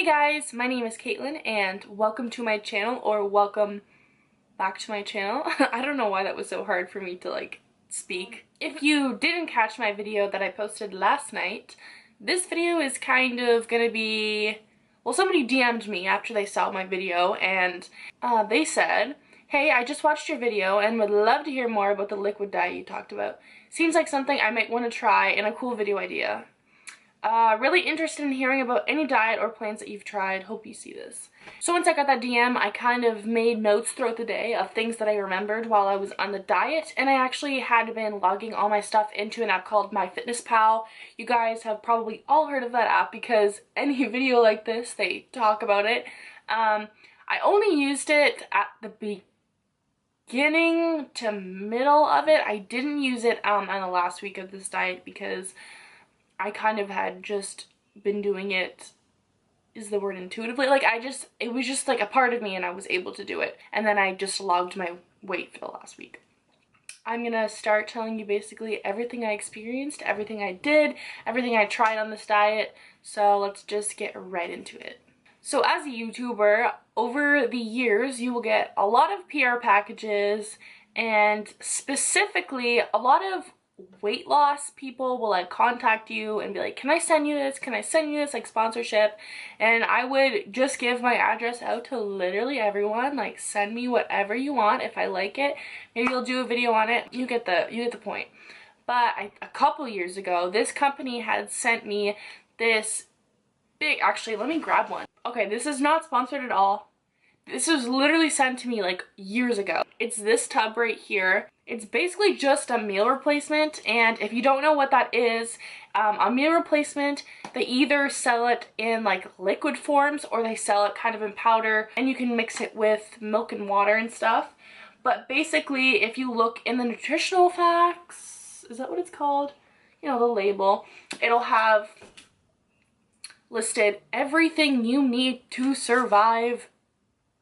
Hey guys, my name is Kaitlyn and welcome to my channel, or welcome back to my channel. I don't know why that was so hard for me to speak. If you didn't catch my video that I posted last night, this video is kind of gonna be, well, somebody DM'd me after they saw my video and they said, hey, I just watched your video and would love to hear more about the liquid dye you talked about. Seems like something I might want to try and a cool video idea. Really interested in hearing about any diet or plans that you've tried. Hope you see this. So once I got that DM, I kind of made notes throughout the day of things that I remembered while I was on the diet, and I actually had been logging all my stuff into an app called MyFitnessPal. You guys have probably all heard of that app because any video like this, they talk about it. I only used it at the beginning to middle of it. I didn't use it on the last week of this diet because I kind of had just been doing it, is the word intuitively? It was just like a part of me and I was able to do it. And then I just logged my weight for the last week. I'm gonna start telling you basically everything I experienced, everything I did, everything I tried on this diet. So let's just get right into it. So as a YouTuber, over the years, you will get a lot of PR packages, and specifically a lot of weight loss people will contact you and be like, can I send you this, can I send you this, like sponsorship. And I would just give my address out to literally everyone, like send me whatever you want. If I like it, maybe you'll do a video on it. You get the point. But a couple years ago, this company had sent me this big, actually let me grab one. Okay, this is not sponsored at all. This was literally sent to me like years ago. It's this tub right here. It's basically just a meal replacement, and if you don't know what that is, a meal replacement, they either sell it in like liquid forms or they sell it kind of in powder, and you can mix it with milk and water and stuff. But basically, if you look in the nutritional facts, is that what it's called? You know, the label, it'll have listed everything you need to survive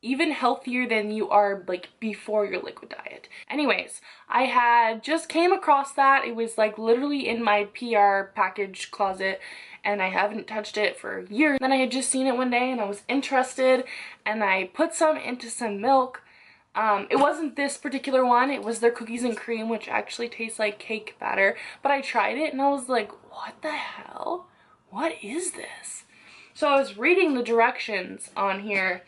even healthier than you are like before your liquid diet. Anyways, I had just came across that. It was like literally in my PR package closet and I haven't touched it for years. Then I had just seen it one day and I was interested and I put some into some milk. It wasn't this particular one, it was their cookies and cream, which actually tastes like cake batter, but I tried it and I was like, what the hell? What is this? So I was reading the directions on here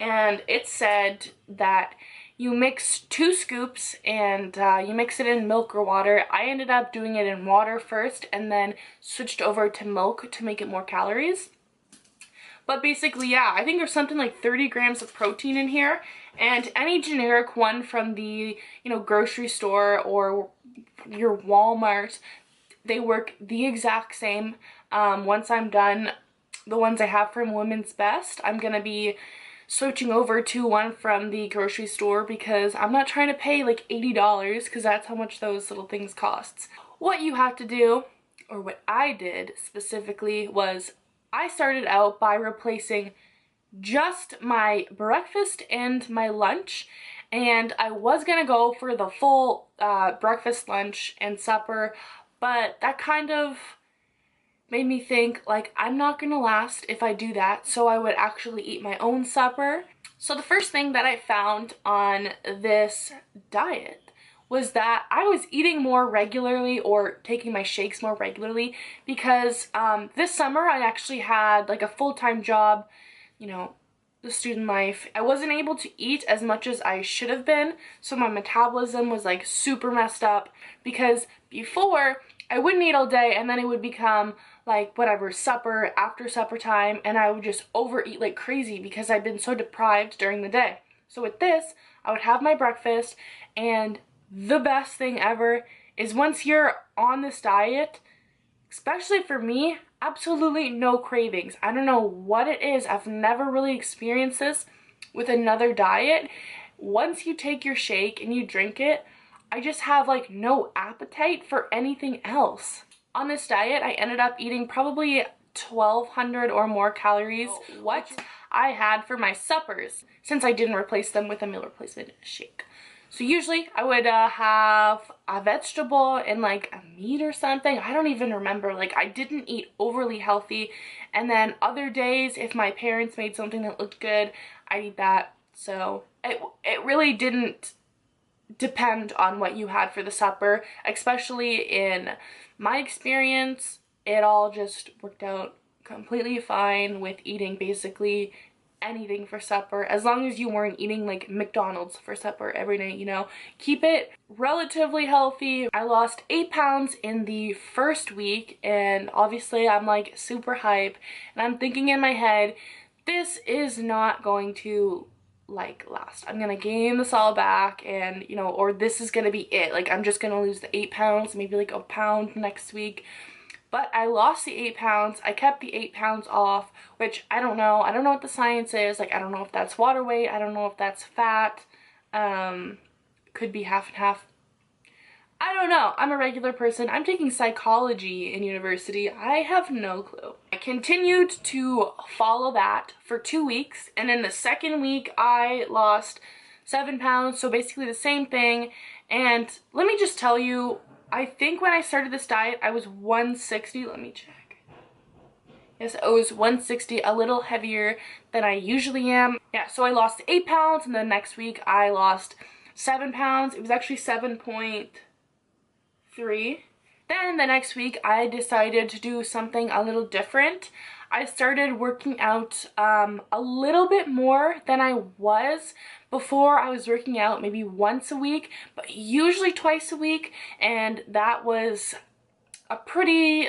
and it said that you mix 2 scoops and you mix it in milk or water. I ended up doing it in water first and then switched over to milk to make it more calories. But basically, yeah, I think there's something like 30 grams of protein in here, and any generic one from the, grocery store or your Walmart, they work the exact same. Once I'm done, the ones I have from Women's Best, I'm gonna be switching over to one from the grocery store because I'm not trying to pay like $80 because that's how much those little things cost. What you have to do, or what I did specifically, was I started out by replacing just my breakfast and my lunch, and I was gonna go for the full breakfast, lunch, and supper, but that kind of made me think like I'm not gonna last if I do that, so I would actually eat my own supper. So the first thing that I found on this diet was that I was eating more regularly or taking my shakes more regularly because this summer I actually had like a full-time job, the student life. I wasn't able to eat as much as I should have been, so my metabolism was like super messed up because before I wouldn't eat all day and then it would become like whatever, supper, after supper time, and I would just overeat like crazy because I'd been so deprived during the day. So with this, I would have my breakfast, and the best thing ever is once you're on this diet, especially for me, absolutely no cravings. I don't know what it is. I've never really experienced this with another diet. Once you take your shake and you drink it, I just have like no appetite for anything else. On this diet, I ended up eating probably 1,200 or more calories, what I had for my suppers, since I didn't replace them with a meal replacement shake. So usually I would have a vegetable and like a meat or something. I don't even remember. Like, I didn't eat overly healthy. And then other days, if my parents made something that looked good, I'd eat that. So it really didn't depend on what you had for the supper, especially in my experience. It all just worked out completely fine with eating basically anything for supper, as long as you weren't eating like McDonald's for supper every night, you know. Keep it relatively healthy. I lost 8 pounds in the first week, and obviously I'm like super hype, and I'm thinking in my head, this is not going to like last. I'm gonna gain this all back, and you know, or this is gonna be it. Like, I'm just gonna lose the 8 pounds, maybe like a pound next week. But I lost the 8 pounds. I kept the 8 pounds off, which I don't know. I don't know what the science is. Like, I don't know if that's water weight. I don't know if that's fat. Could be half and half. I don't know. I'm a regular person. I'm taking psychology in university. I have no clue. I continued to follow that for 2 weeks, and in the second week I lost 7 pounds, so basically the same thing. And let me just tell you, I think when I started this diet I was 160. Let me check. Yes, I was 160, a little heavier than I usually am. Yeah, so I lost 8 pounds, and the next week I lost 7 pounds. It was actually 7.3. Then the next week I decided to do something a little different. I started working out a little bit more than I was. Before, I was working out maybe once a week, but usually twice a week, and that was a pretty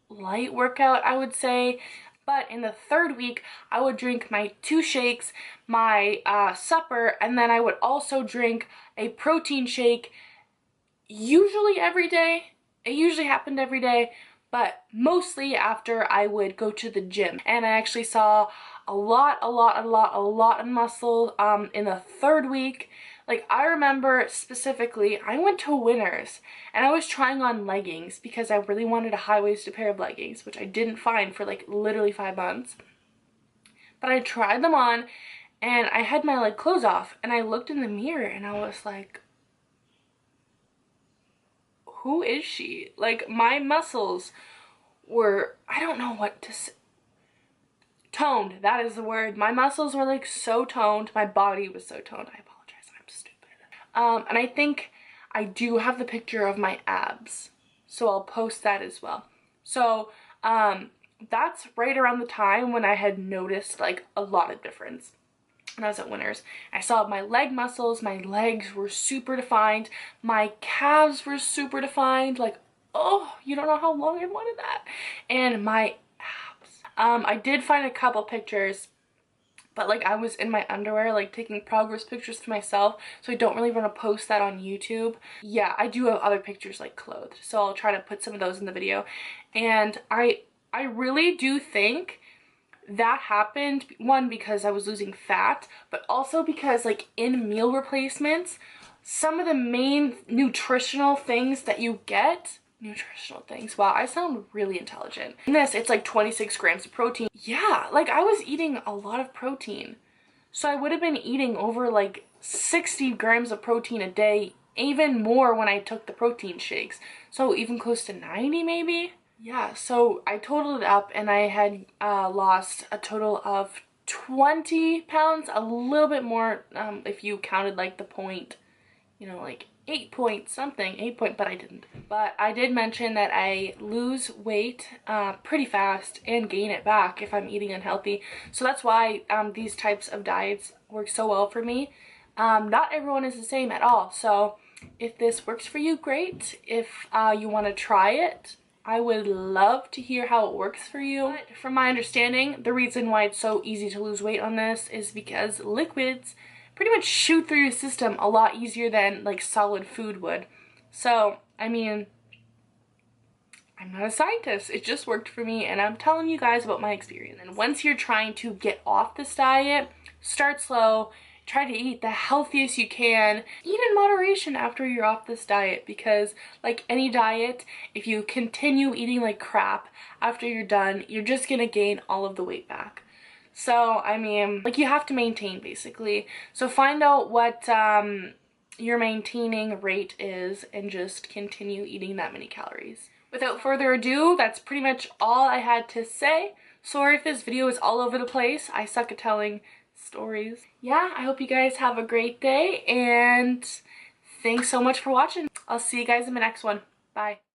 light workout, I would say. But in the third week, I would drink my 2 shakes, my supper, and then I would also drink a protein shake, usually every day. It usually happened every day, but mostly after I would go to the gym. And I actually saw a lot of muscle in the third week. Like, I remember specifically, I went to Winners and I was trying on leggings because I really wanted a high-waisted pair of leggings, which I didn't find for like literally 5 months. But I tried them on and I had my like clothes off, and I looked in the mirror and I was like, who is she? Like, my muscles were, I don't know what to say. Toned, that is the word. My muscles were like so toned. My body was so toned. I apologize, I'm stupid. And I think I do have the picture of my abs, so I'll post that as well. So that's right around the time when I had noticed like a lot of difference. When I was at Winners, I saw my leg muscles. My legs were super defined. My calves were super defined. Like, oh, you don't know how long I wanted that. And my I did find a couple pictures, but like I was in my underwear, like taking progress pictures for myself, so I don't really want to post that on YouTube. Yeah, I do have other pictures like clothed, so I'll try to put some of those in the video. And I really do think that happened, one, because I was losing fat, but also because like in meal replacements, some of the main nutritional things that you get, wow, I sound really intelligent. In this, it's like 26 grams of protein. Yeah, like I was eating a lot of protein. So I would have been eating over like 60 grams of protein a day, even more when I took the protein shakes. So even close to 90 maybe? Yeah, so I totaled it up and I had lost a total of 20 pounds, a little bit more if you counted like the point, you know, like 8 point something, but I didn't. But I did mention that I lose weight pretty fast and gain it back if I'm eating unhealthy. So that's why these types of diets work so well for me. Not everyone is the same at all. So if this works for you, great. If you want to try it, I would love to hear how it works for you. But from my understanding, the reason why it's so easy to lose weight on this is because liquids pretty much shoot through your system a lot easier than like solid food would. So, I mean, I'm not a scientist. It just worked for me, and I'm telling you guys about my experience. And once you're trying to get off this diet, start slow. Try to eat the healthiest you can. Eat in moderation after you're off this diet, because like any diet, if you continue eating like crap after you're done, you're just gonna gain all of the weight back. So, I mean, like, you have to maintain basically. So find out what your maintaining rate is and just continue eating that many calories. Without further ado, that's pretty much all I had to say. Sorry if this video is all over the place. I suck at telling stories. Yeah, I hope you guys have a great day, and thanks so much for watching. I'll see you guys in my next one. Bye.